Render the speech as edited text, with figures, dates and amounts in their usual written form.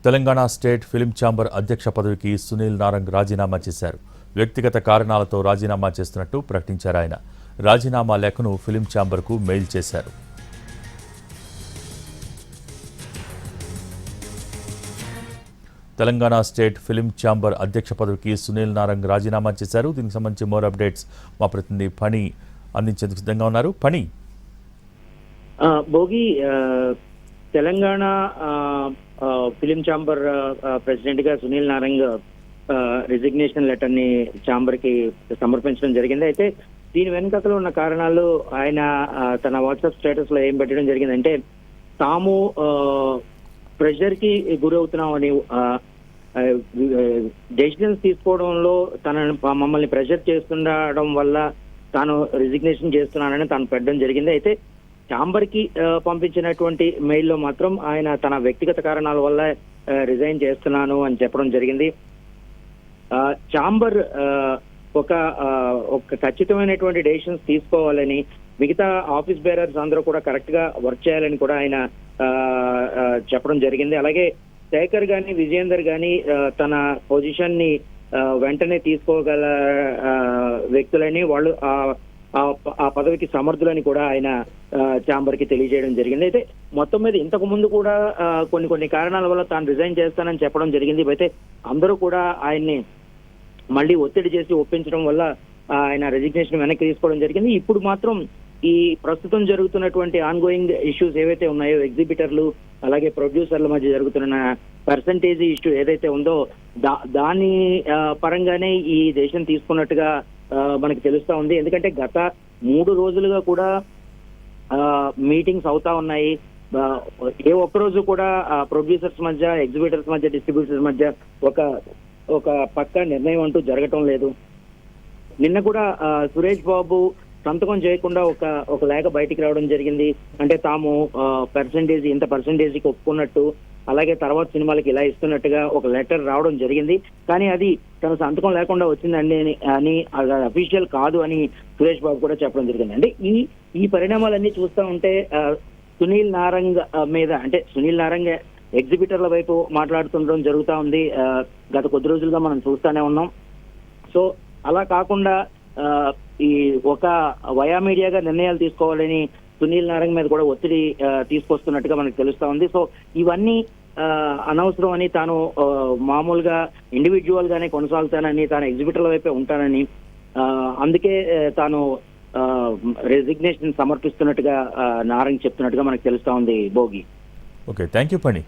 Telangana state film chamber అధ్యక్ష పదవికి సునీల్ నారంగ్ రాజీనామా చేశారు. వ్యక్తిగత కారణాలతో రాజీనామా చేస్తున్నట్టు ప్రకటించారు. ఆయన రాజీనామా లేఖను ఫిల్మ్ ఛాంబర్కు మెయిల్ చేశారు. తెలంగాణ స్టేట్ ఫిల్మ్ ఛాంబర్ అధ్యక్ష పదవికి సునీల్ నారంగ్ రాజీనామా చేశారు. దీనికి సంబంధించి మోర్ అప్డేట్స్ మా ప్రతినిధి ఫణి అందించేందుకు సిద్ధంగా ఉన్నారు. Phani, Bhogi Telangana film chamber president గా సునీల్ నారంగ్ రిజిగ్నేషన్ లెటర్ ని ఛాంబర్ కి సమర్పించడం జరిగింది. అయితే దీని వెనుకలో ఉన్న కారణాలు ఆయన తన వాట్సాప్ స్టేటస్ లో ఏం పెట్టడం జరిగిందంటే, తాము ప్రెషర్ కి గురవుతున్నామని, డెసిషన్స్ తీసుకోవడంలో మమ్మల్ని ప్రెషర్ చేస్తుండడం వల్ల తాను రిజిగ్నేషన్ చేస్తున్నానని తాను పెట్టడం జరిగింది. అయితే ఛాంబర్ కి పంపించినటువంటి మెయిల్లో మాత్రం ఆయన తన వ్యక్తిగత కారణాల వల్ల రిజైన్ చేస్తున్నాను అని చెప్పడం జరిగింది. ఛాంబర్ ఒక ఖచ్చితమైనటువంటి డెసిషన్స్ తీసుకోవాలని, మిగతా ఆఫీస్ బేరర్స్ అందరూ కూడా కరెక్ట్ గా వర్క్ చేయాలని కూడా ఆయన చెప్పడం జరిగింది. అలాగే శేఖర్ గాని విజయేందర్ గాని తన పొజిషన్ ని వెంటనే తీసుకోగల వ్యక్తులని, వాళ్ళు ఆ పదవికి సమర్థులని కూడా ఆయన ఛాంబర్ కి తెలియజేయడం జరిగింది. అయితే మొత్తం మీద ఇంతకు ముందు కూడా కొన్ని కారణాల వల్ల తాను రిజైన్ చేస్తానని చెప్పడం జరిగింది. అయితే అందరూ కూడా ఆయన్ని మళ్ళీ ఒత్తిడి చేసి ఒప్పించడం వల్ల ఆయన రెసిగ్నేషన్ వెనక్కి తీసుకోవడం జరిగింది. ఇప్పుడు మాత్రం ఈ ప్రస్తుతం జరుగుతున్నటువంటి ఆన్గోయింగ్ ఇష్యూస్ ఏవైతే ఉన్నాయో, ఎగ్జిబిటర్లు అలాగే ప్రొడ్యూసర్ల మధ్య జరుగుతున్న పర్సంటేజ్ ఇష్యూ ఏదైతే ఉందో దాని పరంగానే ఈ డెసిషన్ తీసుకున్నట్టుగా మనకి తెలుస్తా ఉంది. ఎందుకంటే గత 3 రోజులుగా కూడా మీటింగ్స్ అవుతా ఉన్నాయి. ఏ ఒక్కరోజు కూడా ప్రొడ్యూసర్స్ మధ్య, ఎగ్జిబిటర్స్ మధ్య, డిస్ట్రిబ్యూటర్స్ మధ్య ఒక పక్కా నిర్ణయం అంటూ జరగటం లేదు. నిన్న కూడా సురేష్ బాబు సంతకం చేయకుండా ఒక లేఖ బయటికి రావడం జరిగింది. అంటే తాము ఇంత పర్సంటేజ్కి ఒప్పుకున్నట్టు, అలాగే తర్వాత సినిమాలకి ఇలా ఇస్తున్నట్టుగా ఒక లెటర్ రావడం జరిగింది. కానీ అది తన సంతకం లేకుండా వచ్చిందండి అని అఫీషియల్ కాదు అని సురేష్ బాబు కూడా చెప్పడం జరిగింది. అంటే ఈ పరిణామాలన్నీ చూస్తూ ఉంటే సునీల్ నారంగ్ మీద, అంటే సునీల్ నారంగ్ ఎగ్జిబిటర్ల వైపు మాట్లాడుతుండడం జరుగుతూ ఉంది. గత కొద్ది రోజులుగా మనం చూస్తూనే ఉన్నాం. సో అలా కాకుండా ఈ ఒక వయా మీడియాగా నిర్ణయాలు తీసుకోవాలని సునీల్ నారంగ్ మీద కూడా ఒత్తిడి తీసుకొస్తున్నట్టుగా మనకు తెలుస్తా ఉంది. సో ఇవన్నీ అనవసరం అని, తాను మామూలుగా ఇండివిజువల్ గానే కొనసాగుతానని, తాను ఎగ్జిబిటర్ల వైపే ఉంటానని, అందుకే తాను రెసిగ్నేషన్ సమర్పిస్తున్నట్టుగా నారంగ్ చెప్తున్నట్టుగా మనకు తెలుస్తా ఉంది. Bhogi, okay, thank you Phani.